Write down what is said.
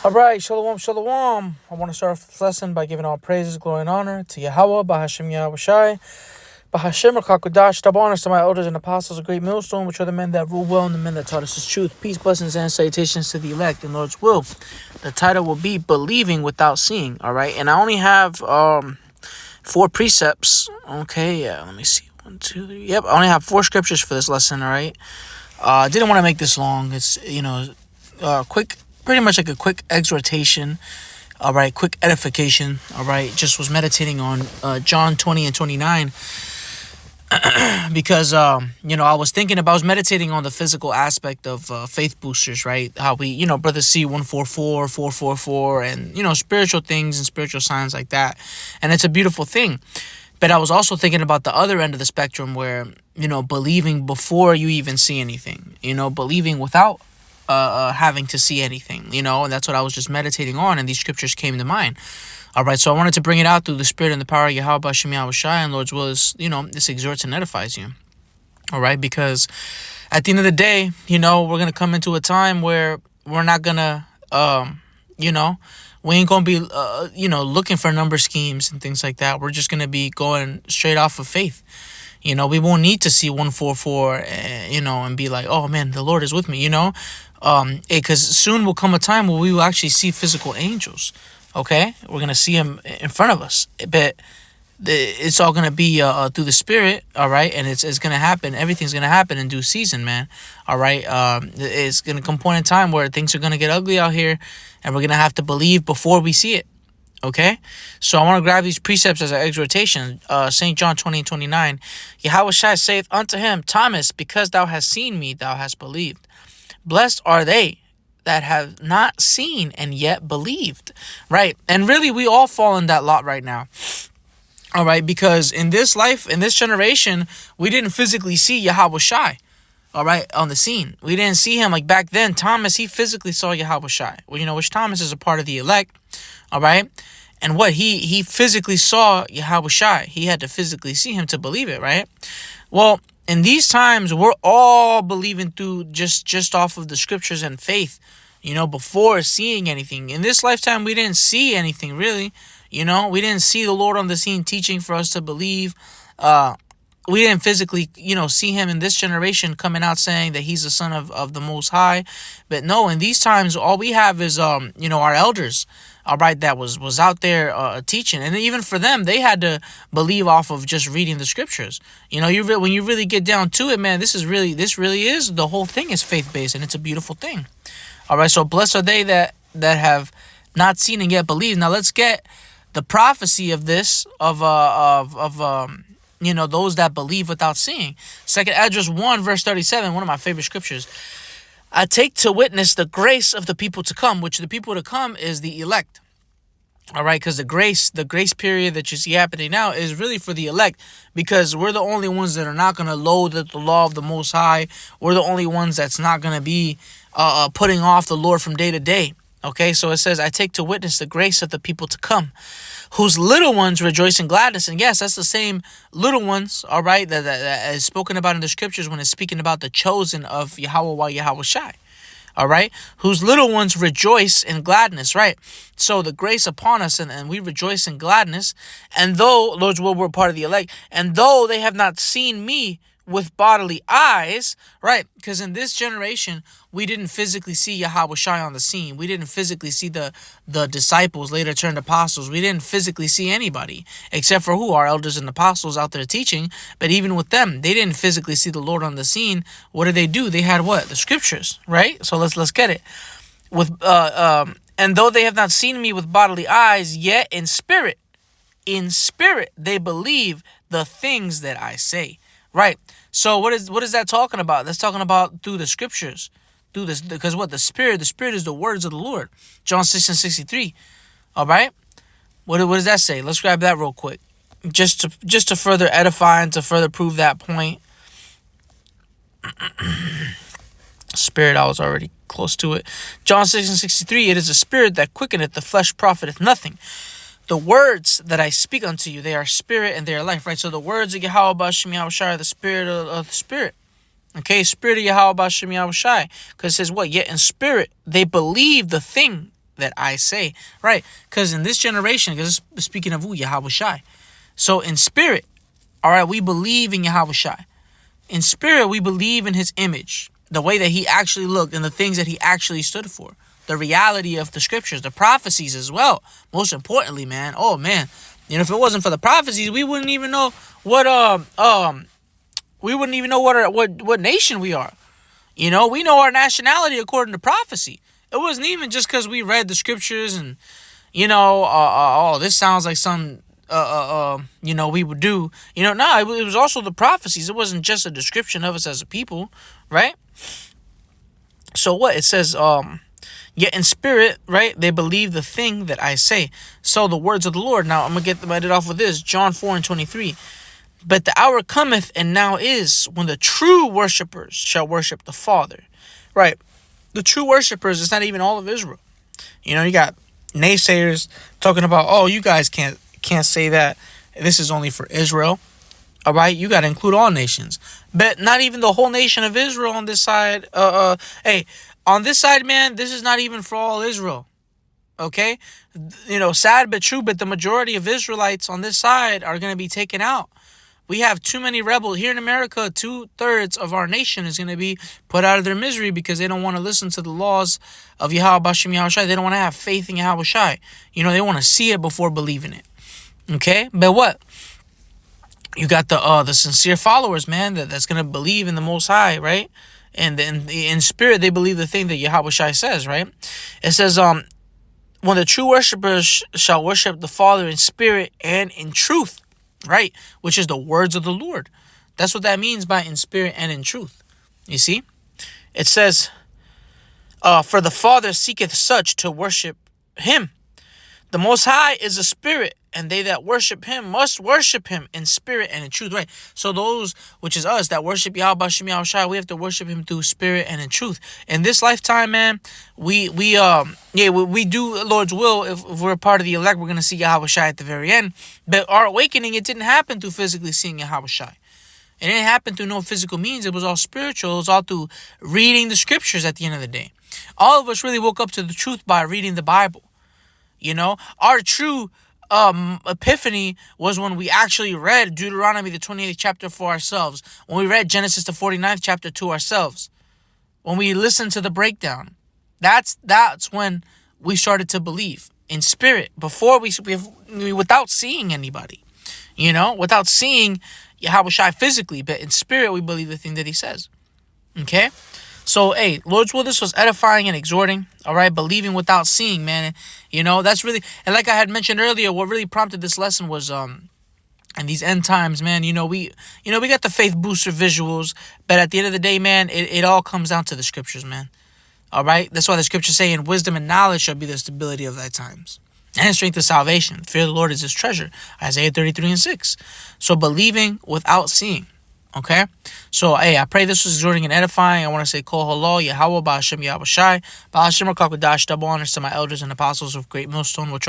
All right, shalom, shalom. I want to start off this lesson by giving all praises, glory, and honor to Yahweh, Bahashem Yahweh Shai, Bahashem Rakakudash, double honors to my elders and apostles, a great millstone, which are the men that rule well and the men that taught us his truth. Peace, blessings, and salutations to the elect in Lord's will. The title will be Believing Without Seeing, all right? And I only have 4 precepts, okay? Let me see, 1, 2, 3. Yep, I only have 4 scriptures for this lesson, all right? I didn't want to make this long. It's, quick. Pretty much like a quick exhortation, all right, quick edification, all right. Just was meditating on John 20 and 29 because, I was meditating on the physical aspect of faith boosters, right? How we, Brother C 144, 444, and, spiritual things and spiritual signs like that. And it's a beautiful thing. But I was also thinking about the other end of the spectrum where, believing before you even see anything, believing without having to see anything, and that's what I was just meditating on, and these scriptures came to mind. All right, so I wanted to bring it out through the spirit and the power of Yahweh Bashem Yahweh Shai, and Lord's will is, this exhorts and edifies you. All right, because at the end of the day, we're going to come into a time where we're not going to, we ain't going to be, looking for number schemes and things like that. We're just going to be going straight off of faith. We won't need to see 144, and be like, oh man, the Lord is with me, because soon will come a time where we will actually see physical angels. Okay, we're gonna see them in front of us, but it's all gonna be through the Spirit. All right, and it's gonna happen. Everything's gonna happen in due season, man. All right, it's gonna come point in time where things are gonna get ugly out here, and we're gonna have to believe before we see it. Okay, so I want to grab these precepts as an exhortation. St. John 20 and 29. Yahweh Shai saith unto him, Thomas, because thou hast seen me, thou hast believed. Blessed are they that have not seen and yet believed. Right, and really we all fall in that lot right now. All right, because in this life, in this generation, we didn't physically see Yahweh Shai. All right, on the scene. We didn't see him like back then. Thomas, he physically saw Yahweh Shai. Well, which Thomas is a part of the elect. All right. And what he physically saw Yahweh Shai. He had to physically see him to believe it, right? Well, in these times, we're all believing through just off of the scriptures and faith, before seeing anything. In this lifetime, we didn't see anything really. We didn't see the Lord on the scene teaching for us to believe. We didn't physically, see him in this generation coming out saying that he's the son of the Most High. But no, in these times, all we have is, our elders, all right, that was out there teaching. And even for them, they had to believe off of just reading the scriptures. When you really get down to it, man, this really is, the whole thing is faith-based, and it's a beautiful thing. All right, so blessed are they that have not seen and yet believed. Now, let's get the prophecy of this, those that believe without seeing. 2nd Esdras 1, verse 37, one of my favorite scriptures. I take to witness the grace of the people to come, which the people to come is the elect. All right, because the grace period that you see happening now is really for the elect, because we're the only ones that are not going to loathe the law of the Most High. We're the only ones that's not going to be putting off the Lord from day to day. Okay, so it says, I take to witness the grace of the people to come, whose little ones rejoice in gladness. And yes, that's the same little ones, all right, that is spoken about in the scriptures when it's speaking about the chosen of Yahweh Yahweh Shai, all right, whose little ones rejoice in gladness, right? So the grace upon us, and we rejoice in gladness. And though, Lord's will, we're part of the elect, and though they have not seen me with bodily eyes, right? Because in this generation, we didn't physically see Yahweh Shai on the scene. We didn't physically see the disciples, later turned apostles. We didn't physically see anybody, except for our elders and apostles out there teaching. But even with them, they didn't physically see the Lord on the scene. What did they do? They had what? The scriptures, right? So let's get it. And though they have not seen me with bodily eyes, yet in spirit they believe the things that I say. Right. So what is that talking about? That's talking about through the scriptures, through this, because what the spirit is the words of the Lord. John 6 and 63. All right. What does that say? Let's grab that real quick, just to further edify and to further prove that point. Spirit, I was already close to it. John 6 and 63. It is a spirit that quickeneth, the flesh profiteth nothing. The words that I speak unto you, they are spirit and they are life, right? So the words of Yahweh Bashem Yahweh Shai are the spirit of the spirit. Okay, spirit of Yahweh Bashem Yahweh Shai. Because it says what? Yet in spirit they believe the thing that I say. Right? Because in this generation, because speaking of Yahweh Shai. So in spirit, all right, we believe in Yahweh Shai. In spirit, we believe in his image, the way that he actually looked and the things that he actually stood for. The reality of the scriptures, the prophecies as well. Most importantly, man. Oh, man. If it wasn't for the prophecies, we wouldn't even know what what nation we are. We know our nationality according to prophecy. It wasn't even just because we read the scriptures and this sounds like some we would do. No, it was also the prophecies. It wasn't just a description of us as a people, right? So what it says, yet in spirit, right, they believe the thing that I say. So the words of the Lord. Now I'm gonna get it off with this. John 4:23. But the hour cometh, and now is, when the true worshipers shall worship the Father. Right. The true worshipers is not even all of Israel. You got naysayers talking about, oh, you guys can't say that. This is only for Israel. All right, you got to include all nations. But not even the whole nation of Israel on this side. Hey, on this side, man, this is not even for all Israel. Okay? Sad but true, but the majority of Israelites on this side are going to be taken out. We have too many rebels. Here in America, 2/3 of our nation is going to be put out of their misery because they don't want to listen to the laws of Yahweh Bashem Yahweh Shai. They don't want to have faith in Yahweh Shai. They want to see it before believing it. Okay? But what? You got the sincere followers, man, that's going to believe in the Most High, right? And in spirit, they believe the thing that Yahweh Shai says, right? It says, when the true worshipers shall worship the Father in spirit and in truth. Right, which is the words of the Lord. That's what that means by in spirit and in truth. You see? It says, for the Father seeketh such to worship him. The Most High is a spirit, and they that worship him must worship him in spirit and in truth. Right. So those, which is us, that worship Yahweh Bashem Yahweh Shai, we have to worship him through spirit and in truth. In this lifetime, man, we do Lord's will. If we're a part of the elect, we're gonna see Yahweh Shai at the very end. But our awakening, it didn't happen through physically seeing Yahweh Shai. It didn't happen through no physical means. It was all spiritual. It was all through reading the scriptures at the end of the day. All of us really woke up to the truth by reading the Bible. Our true epiphany was when we actually read Deuteronomy the 28th chapter for ourselves, when we read Genesis the 49th chapter to ourselves, when we listened to the breakdown. That's when we started to believe in spirit, before we without seeing anybody, without seeing Yahweh Shai physically, but in spirit we believe the thing that he says. Okay? So, hey, Lord's will, this was edifying and exhorting, all right? Believing without seeing, man. That's really, and like I had mentioned earlier, what really prompted this lesson was, in these end times, man, we got the faith booster visuals, but at the end of the day, man, it all comes down to the scriptures, man. All right? That's why the scriptures say, in wisdom and knowledge shall be the stability of thy times, and strength of salvation. Fear of the Lord is his treasure. Isaiah 33:6. So, believing without seeing. Okay, so hey, I pray this was exhorting and edifying. I want to say Kol Halal, Yahweh Ba'ashem Yahweh Shai, Ba'ashem Rakakwadash, double honors to my elders and apostles of Great Millstone, which are